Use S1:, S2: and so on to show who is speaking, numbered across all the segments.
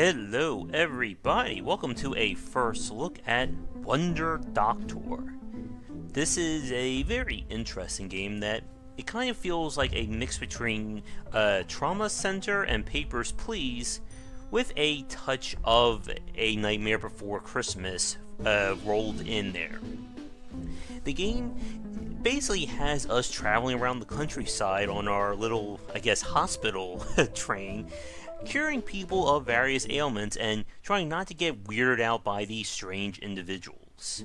S1: Hello everybody, welcome to a first look at Wunderdoktor. This is a very interesting game that it kind of feels like a mix between Trauma Center and Papers, Please with a touch of A Nightmare Before Christmas rolled in there. The game basically has us traveling around the countryside on our little, I guess, hospital train, curing people of various ailments and trying not to get weirded out by these strange individuals.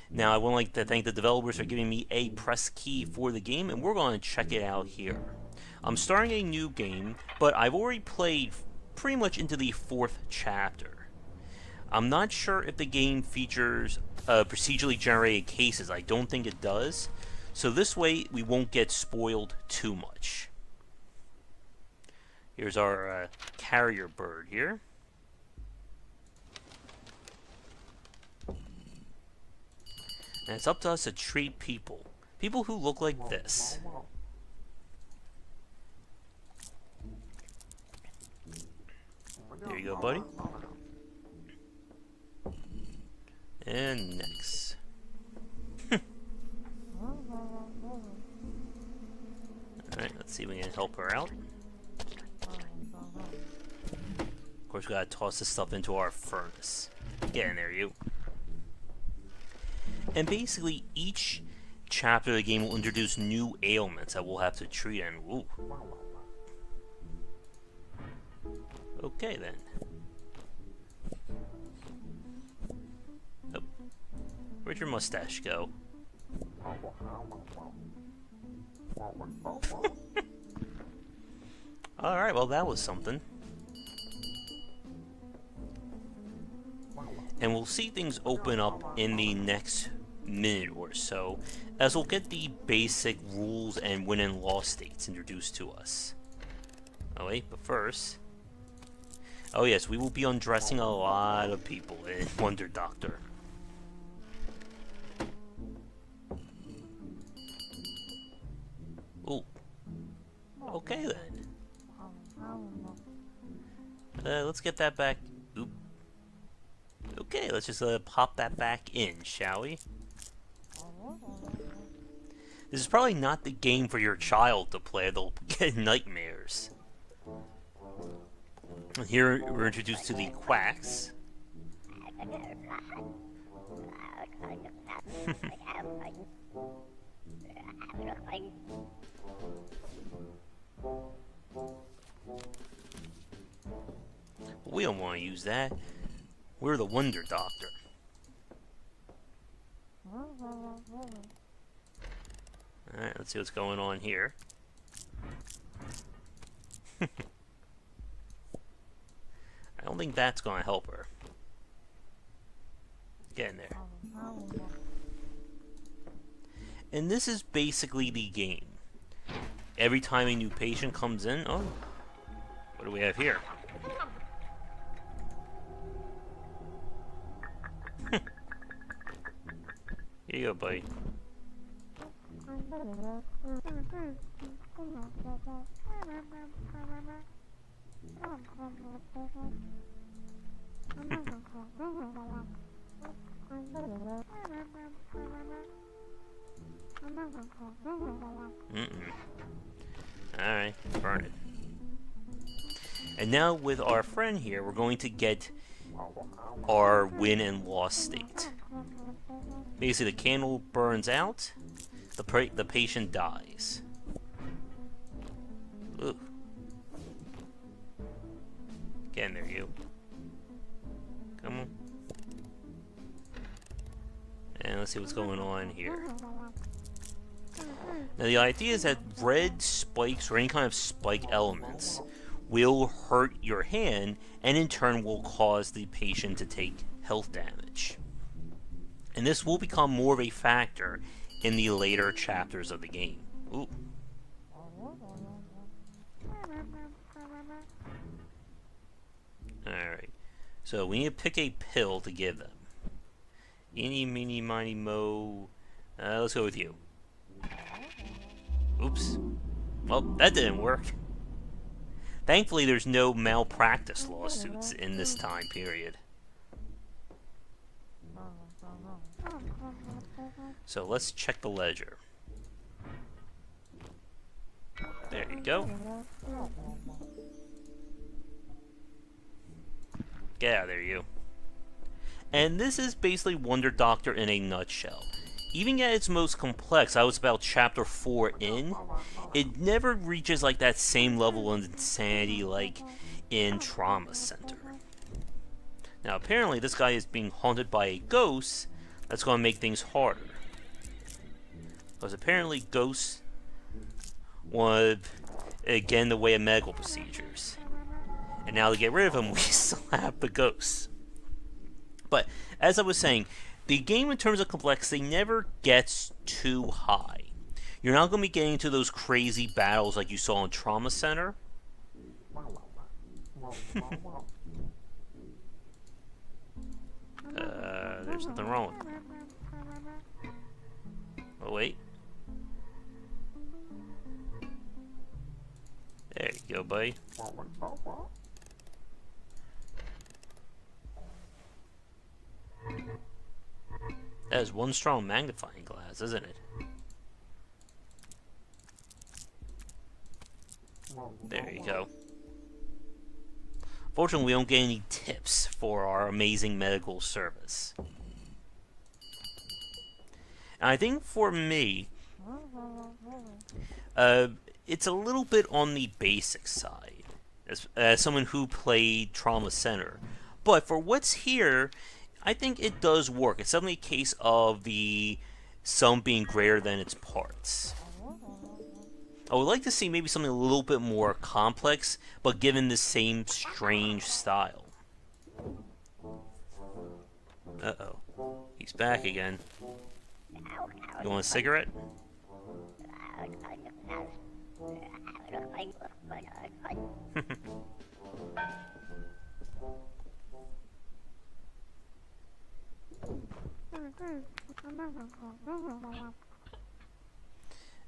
S1: Now, I would like to thank the developers for giving me a press key for the game, and we're going to check it out here. I'm starting a new game, but I've already played pretty much into the 4th chapter. I'm not sure if the game features procedurally generated cases. I don't think it does, so this way we won't get spoiled too much. Here's our carrier bird here. And it's up to us to treat people. People who look like this. There you go, buddy. And next. Alright, let's see if we can help her out. Of course, we gotta toss this stuff into our furnace. Get in there, you. And basically, each chapter of the game will introduce new ailments that we'll have to treat. And ooh. Okay then. Oh. Where'd your mustache go? Alright, well that was something. And we'll see things open up in the next minute or so, as we'll get the basic rules and win and loss states introduced to us. Oh wait, but first... Oh yes, we will be undressing a lot of people in Wunderdoktor. Ooh. Okay then. Let's get that back. Oop. Okay, let's just pop that back in, shall we? This is probably not the game for your child to play. They'll get nightmares. And here we're introduced to the quacks. We don't want to use that. We're the Wunderdoktor. Alright, let's see what's going on here. I don't think that's going to help her. Get in there. And this is basically the game. Every time a new patient comes in... Oh, what do we have here? Here you go, buddy. Alright, burn it. And now with our friend here, we're going to get our win and loss state. Basically, the candle burns out, the patient dies. Ugh. Get in there, you. Come on. And let's see what's going on here. Now, the idea is that red spikes or any kind of spike elements will hurt your hand and in turn will cause the patient to take health damage. And this will become more of a factor in the later chapters of the game. Ooh. Alright. So we need to pick a pill to give them. Eeny, meeny, miny, mo. Let's go with you. Oops. Well, that didn't work. Thankfully, there's no malpractice lawsuits in this time period. So let's check the ledger. There you go. Get out of there, you. And this is basically Wunderdoktor in a nutshell. Even at its most complex, I was about chapter 4 in, it never reaches like that same level of insanity like in Trauma Center. Now apparently this guy is being haunted by a ghost that's going to make things harder. Because apparently ghosts want to get in the way of medical procedures. And now to get rid of him, we still have the ghosts. But, as I was saying, the game in terms of complexity never gets too high. You're not going to be getting into those crazy battles like you saw in Trauma Center. There's nothing wrong with it. Oh, wait. There you go, buddy. That is one strong magnifying glass, isn't it? There you go. Fortunately, we don't get any tips for our amazing medical service. And I think for me, it's a little bit on the basic side, as someone who played Trauma Center. But for what's here, I think it does work. It's definitely a case of the sum being greater than its parts. I would like to see maybe something a little bit more complex, but given the same strange style. Uh-oh. He's back again. You want a cigarette?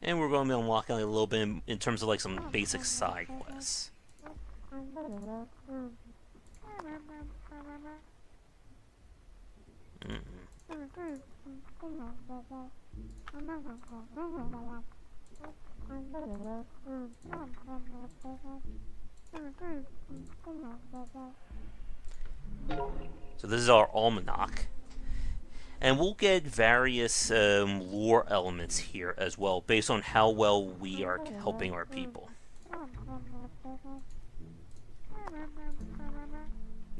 S1: And we're going to be unlocking a little bit in terms of like some basic side quests. So this is our almanac. And we'll get various lore elements here as well, based on how well we are helping our people.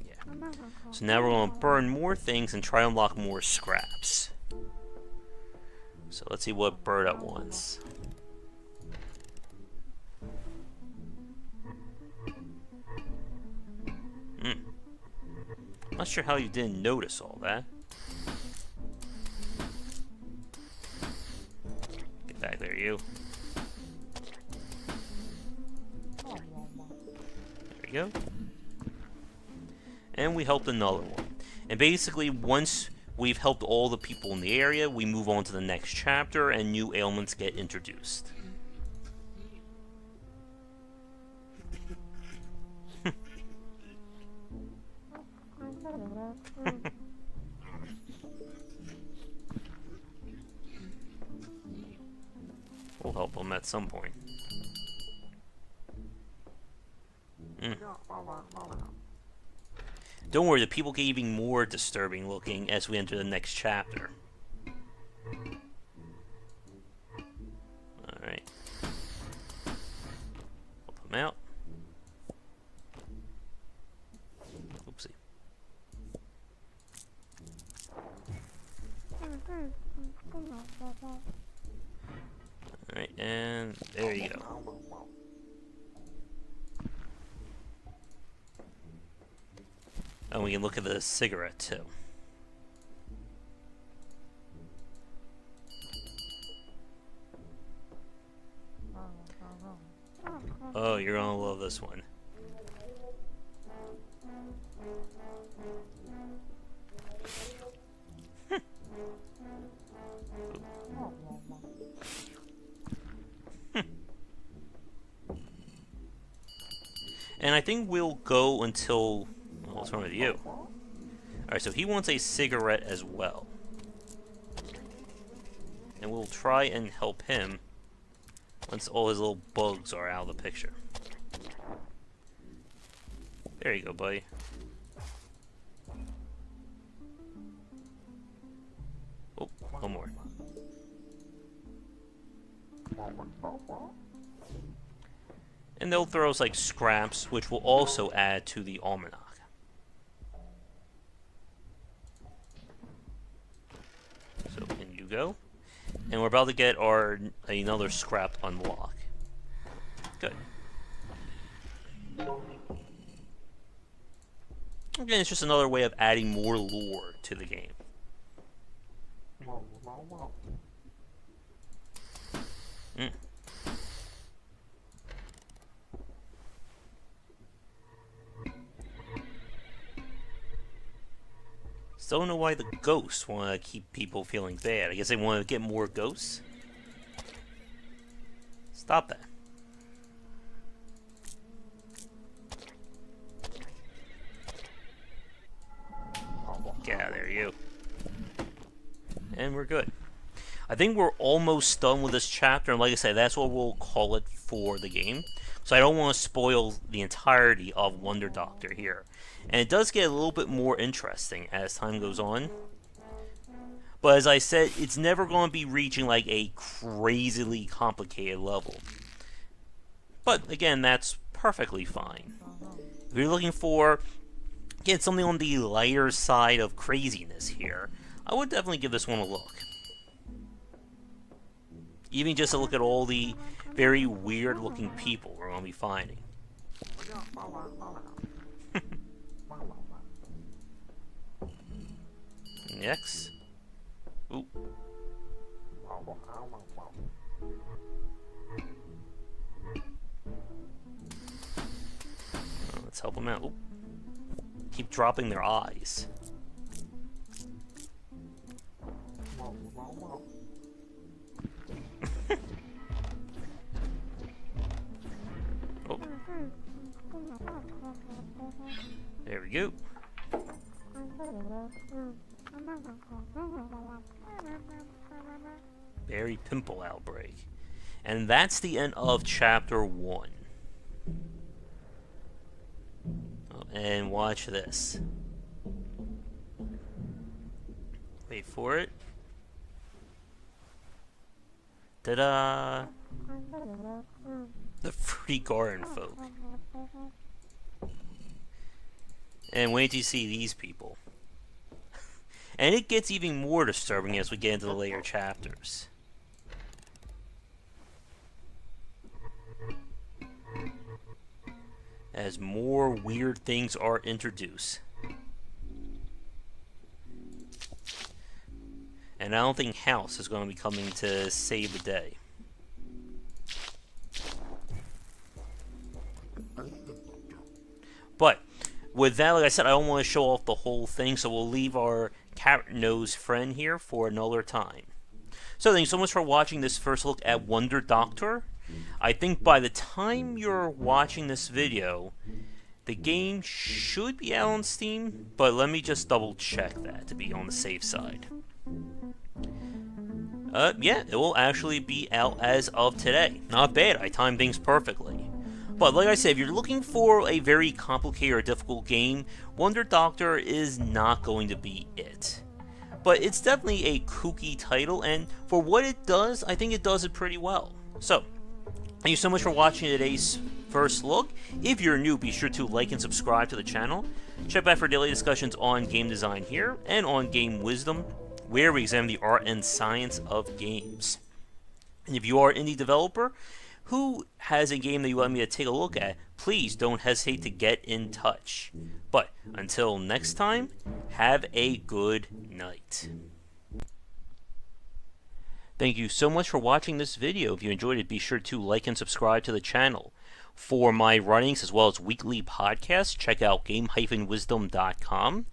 S1: Yeah. So now we're going to burn more things and try to unlock more scraps. So let's see what bird at once. Not sure how you didn't notice all that. Get back there, you. There we go. And we helped another one. And basically, once we've helped all the people in the area, we move on to the next chapter and new ailments get introduced. We'll help them at some point. Don't worry, the people get even more disturbing looking as we enter the next chapter. Alright. Help them out. Oopsie. Alright, and there you go. And we can look at the cigarette too. Oh, you're gonna love this one. And I think we'll go until... Well, what's wrong with you? Alright, so he wants a cigarette as well. And we'll try and help him once all his little bugs are out of the picture. There you go, buddy. Oh, one more. And they'll throw us like scraps, which will also add to the almanac. So in you go. And we're about to get another scrap unlock. Good. Again, it's just another way of adding more lore to the game. Still don't know why the ghosts want to keep people feeling bad. I guess they want to get more ghosts. Stop that. Get out of there, you. And we're good. I think we're almost done with this chapter, and like I said, that's what we'll call it for the game. So I don't want to spoil the entirety of Wunderdoktor here. And it does get a little bit more interesting as time goes on. But as I said, it's never going to be reaching like a crazily complicated level. But again, that's perfectly fine. If you're looking for, again, something on the lighter side of craziness here, I would definitely give this one a look. Even just to look at all the very weird looking people we're going to be finding. Next. Ooh. Let's help them out. Ooh. Keep dropping their eyes. Oh. There we go. Berry pimple outbreak. And that's the end of chapter 1. Oh, and watch this. Wait for it. Ta-da! The Fruity Garden folk. And wait till you see these people. And it gets even more disturbing as we get into the later chapters. As more weird things are introduced. And I don't think House is going to be coming to save the day. But with that, like I said, I don't want to show off the whole thing, so we'll leave our carrot-nosed friend here for another time. So thanks so much for watching this first look at Wunderdoktor. I think by the time you're watching this video, the game should be out on Steam, but let me just double check that to be on the safe side. Yeah, it will actually be out as of today. Not bad, I timed things perfectly. But like I said, if you're looking for a very complicated or difficult game, Wunderdoktor is not going to be it. But it's definitely a kooky title, and for what it does, I think it does it pretty well. So, thank you so much for watching today's first look. If you're new, be sure to like and subscribe to the channel. Check back for daily discussions on game design here, and on Game Wisdom, where we examine the art and science of games. And if you are an indie developer who has a game that you want me to take a look at, please don't hesitate to get in touch. But until next time, have a good night. Thank you so much for watching this video. If you enjoyed it, be sure to like and subscribe to the channel. For my writings as well as weekly podcasts, check out game-wisdom.com.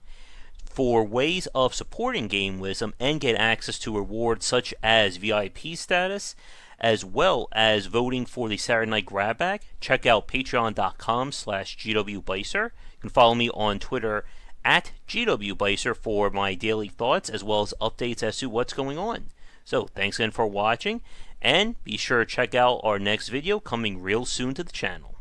S1: for ways of supporting Game Wisdom and get access to rewards such as VIP status, as well as voting for the Saturday Night Grab Bag, check out patreon.com/gwbycer. You can follow me on Twitter at gwbycer for my daily thoughts as well as updates as to what's going on. So thanks again for watching, and be sure to check out our next video coming real soon to the channel.